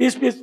20-20,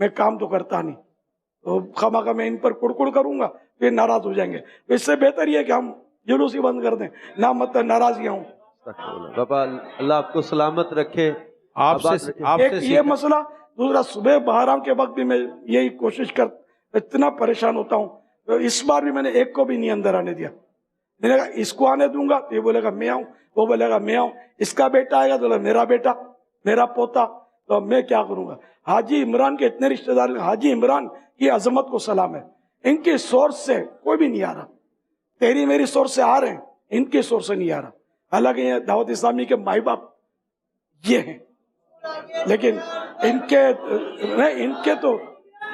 میں کام تو کرتا نہیں, تو خامخواہ میں ان پر کڑکڑ کروں گا تو یہ ناراض ہو جائیں گے. تو اس سے بہتر یہ ہے کہ ہم جلوس ہی بند کر دیں, نہ مطلب ناراضیاں ہوں. بابا اللہ آپ کو سلامت رکھے, آپ آباد سے رکھے. ایک یہ مسئلہ. دوسرا, صبح بحرام کے وقت بھی میں یہی کوشش اتنا پریشان ہوتا ہوں, تو اس بار بھی میں نے ایک کو بھی نہیں اندر آنے دیا. میں نے کہا اس کو آنے دوں گا تو یہ بولے گا میں آؤں, وہ بولے گا میں آؤں, اس کا بیٹا آئے گا تو بولے میرا بیٹا, میرا پوتا, تو میں کیا کروں گا. حاجی عمران کے اتنے رشتہ دار, حاجی عمران کی عظمت کو سلام ہے, ان کی سورس سے کوئی بھی نہیں آ رہا. تیری میری سورس سے آ رہے ہیں, ان کی سورس سے نہیں آ رہا. حالانکہ یہ دعوت اسلامی کے مائی باپ یہ ہیں, لیکن ان کے تو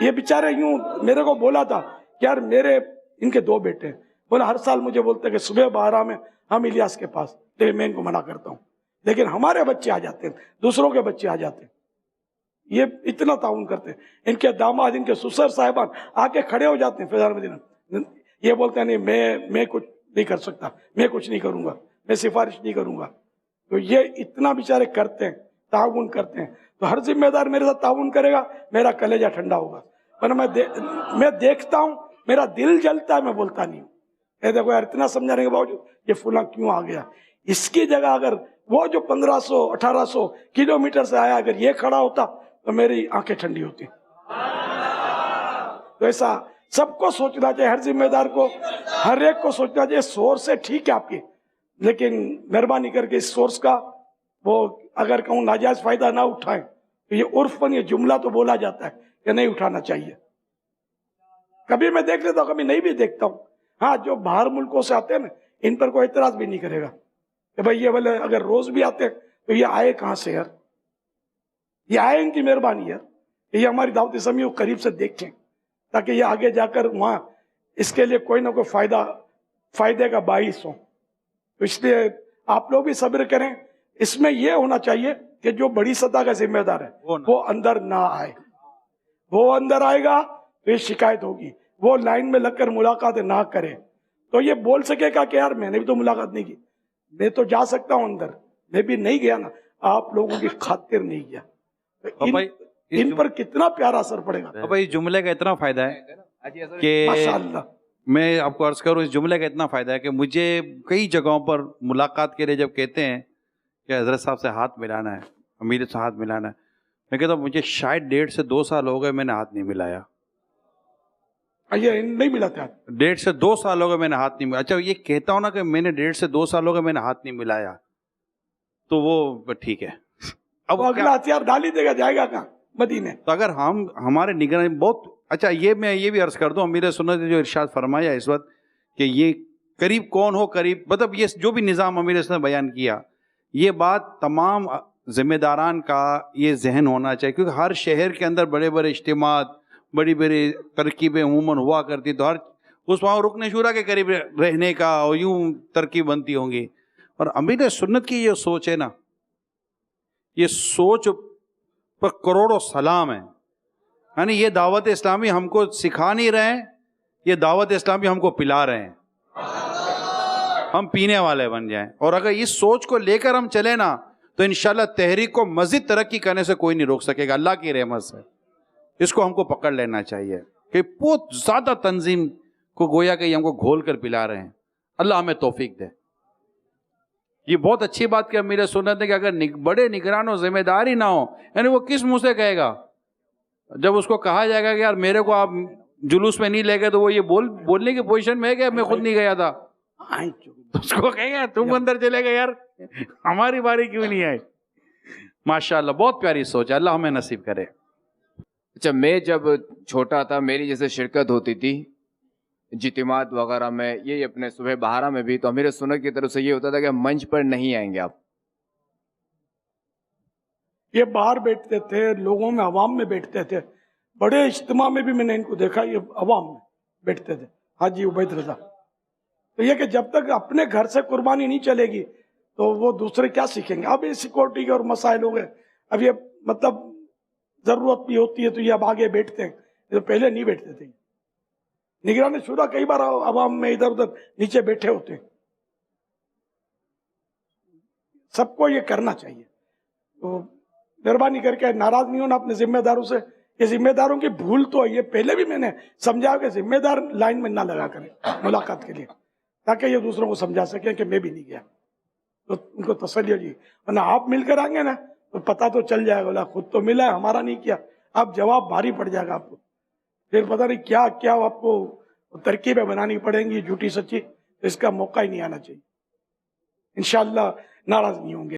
یہ بیچارے یوں میرے کو بولا تھا کہ یار میرے ان کے 2 بیٹے ہیں, بولا ہر سال مجھے بولتے کہ صبح 12 میں ہم الیاس کے پاس, لیکن میں ان کو منع کرتا ہوں. لیکن ہمارے بچے آ جاتے ہیں, دوسروں کے بچے آ جاتے ہیں, یہ اتنا تعاون کرتے ہیں. ان کے داماد, ان کے سسر صاحبان آ کے کھڑے ہو جاتے ہیں فیضان مدینہ. یہ بولتے ہیں نہیں میں کچھ نہیں کر سکتا, میں کچھ نہیں کروں گا, میں سفارش نہیں کروں گا. تو یہ اتنا بیچارے کرتے ہیں, تعاون کرتے ہیں. تو ہر ذمہ دار میرے ساتھ تعاون کرے گا, میرا کلیجہ ٹھنڈا ہوگا. ورنہ میں دیکھتا ہوں, میرا دل جلتا ہے, میں بولتا نہیں ہوں. دیکھو یار, اتنا سمجھانے کے باوجود یہ فلاں کیوں آ گیا. اس کی جگہ اگر وہ جو 1500-1800 کلومیٹر سے آیا, اگر یہ کھڑا ہوتا تو میری آنکھیں ٹھنڈی ہوتی. تو ایسا سب کو سوچنا چاہیے, ہر ذمہ دار کو, ہر ایک کو سوچنا چاہیے. سورس ہے ٹھیک ہے آپ کی, لیکن مہربانی کر کے اس سورس کا وہ اگر کہوں ناجائز فائدہ نہ اٹھائیں. تو یہ عرفاً یہ جملہ تو بولا جاتا ہے کہ نہیں اٹھانا چاہیے. کبھی میں دیکھ لیتا ہوں, کبھی نہیں بھی دیکھتا ہوں. ہاں, جو باہر ملکوں سے آتے ہیں نا, ان پر کوئی اعتراض بھی نہیں کرے گا کہ بھائی یہ بولے اگر روز بھی آتے ہیں تو یہ آئے کہاں سے یار, یہ آئے ان کی مہربانی یار, یہ ہماری دعوت اسلامی کو قریب سے دیکھیں تاکہ یہ آگے جا کر وہاں اس کے لیے کوئی نہ کوئی فائدے کا باعث ہو. تو اس لیے آپ لوگ بھی صبر کریں. اس میں یہ ہونا چاہیے کہ جو بڑی سطح کا ذمہ دار ہے وہ اندر نہ آئے. وہ اندر آئے گا تو یہ شکایت ہوگی. وہ لائن میں لگ کر ملاقات نہ کرے تو یہ بول سکے گا کہ یار میں نے بھی تو ملاقات نہیں کی, میں تو جا سکتا ہوں اندر, میں بھی نہیں گیا نا, آپ لوگوں کی خاطر نہیں گیا. ان پر کتنا پیارا اثر پڑے گا. بھائی جملے کا اتنا فائدہ ہے کہ ماشاءاللہ, میں آپ کو عرض کروں, اس جملے کا اتنا فائدہ ہے کہ مجھے کئی جگہوں پر ملاقات کے لیے جب کہتے ہیں کہ حضرت صاحب سے ہاتھ ملانا ہے, امیر سے ہاتھ ملانا ہے, میں کہتا ہوں مجھے شاید 1.5 سے 2 سال ہو گئے میں نے ہاتھ نہیں ملایا. یہ نہیں ملا تھا. 1.5 سے 2 سال ہو گئے میں نے ہاتھ نہیں ملایا. اچھا یہ کہتا ہوں نا کہ میں نے 1.5 سے 2 سال ہو گئے میں نے ہاتھ نہیں ملایا, تو وہ ٹھیک ہے. اب اگلا ہتھیار ڈال ہی دے گا, جائے گا کہاں, مدینے. تو اگر ہمارے نگرانی بہت اچھا, میں یہ بھی عرض کر دوں, امیر سنت نے جو ارشاد فرمایا اس وقت کہ یہ قریب کون ہو قریب, مطلب یہ جو بھی نظام امیر سنت نے بیان کیا, یہ بات تمام ذمہ داران کا یہ ذہن ہونا چاہیے. کیونکہ ہر شہر کے اندر بڑے بڑے اجتماعات, بڑی بڑی ترکیبیں عموماً ہوا کرتی, تو ہر اس وہاں رکن شورا کے قریب رہنے کا اور یوں ترکیب بنتی ہوں گی. اور امیر سنت کی یہ سوچ ہے نا, یہ سوچ پر کروڑوں سلام ہے. یعنی یہ دعوت اسلامی ہم کو سکھا نہیں رہے ہیں, یہ دعوت اسلامی ہم کو پلا رہے ہیں, ہم پینے والے بن جائیں. اور اگر اس سوچ کو لے کر ہم چلے نا تو انشاءاللہ تحریک کو مزید ترقی کرنے سے کوئی نہیں روک سکے گا, اللہ کی رحمت سے. اس کو ہم کو پکڑ لینا چاہیے کہ بہت زیادہ تنظیم کو گویا کہ ہم کو گھول کر پلا رہے ہیں. اللہ ہمیں توفیق دے. یہ بہت اچھی بات کہ امیر سنت نے کہ اگر بڑے نگران و ذمہ دار ہی نہ ہو, یعنی وہ کس منہ سے کہے گا. جب اس کو کہا جائے گا کہ یار میرے کو آپ جلوس میں نہیں لے گئے, تو وہ یہ بولنے کی پوزیشن میں ہے کہ میں خود نہیں گیا تھا. اس کو کہیں گے تم اندر چلے گئے, یار ہماری باری کیوں نہیں آئی. ماشاءاللہ بہت پیاری سوچ ہے, اللہ ہمیں نصیب کرے. اچھا, میں جب چھوٹا تھا میری جیسے شرکت ہوتی تھی اجتماعات وغیرہ میں, یہ اپنے صبح بہارا میں بھی, تو امیر سنت کی طرف سے یہ ہوتا تھا کہ منچ پر نہیں آئیں گے آپ. یہ باہر بیٹھتے تھے, لوگوں میں عوام میں بیٹھتے تھے. بڑے اجتماع میں بھی میں نے ان کو دیکھا, یہ عوام میں بیٹھتے تھے. حاجی عبید رضا. تو یہ کہ جب تک اپنے گھر سے قربانی نہیں چلے گی تو وہ دوسرے کیا سیکھیں گے. اب یہ سیکورٹی کے اور مسائل ہو گئے, اب یہ مطلب ضرورت بھی ہوتی ہے تو یہ اب آگے بیٹھتے ہیں, یہ تو پہلے نہیں بیٹھتے تھے. نگران شورا کئی بار عوام میں ادھر ادھر نیچے بیٹھے ہوتے ہیں. سب کو یہ کرنا چاہیے. تو مہربانی کر کے ناراض نہیں ہونا اپنے ذمہ داروں سے, یہ ذمہ داروں کی بھول تو ہے. یہ پہلے بھی میں نے سمجھا کہ ذمہ دار لائن میں نہ لگا کریں ملاقات کے لیے, تاکہ یہ دوسروں کو سمجھا سکیں کہ میں بھی نہیں گیا. تو ان کو تسلی ہوگی. ورنہ آپ مل کر آئیں گے نا تو پتہ تو چل جائے گا, خود تو ملا ہے, ہمارا نہیں کیا. اب جواب بھاری پڑ جائے گا آپ کو, پھر پتہ نہیں کیا کیا آپ کو ترکیبیں بنانی پڑیں گی جھوٹی سچی. اس کا موقع ہی نہیں آنا چاہیے. انشاءاللہ ناراض نہیں ہوں گے.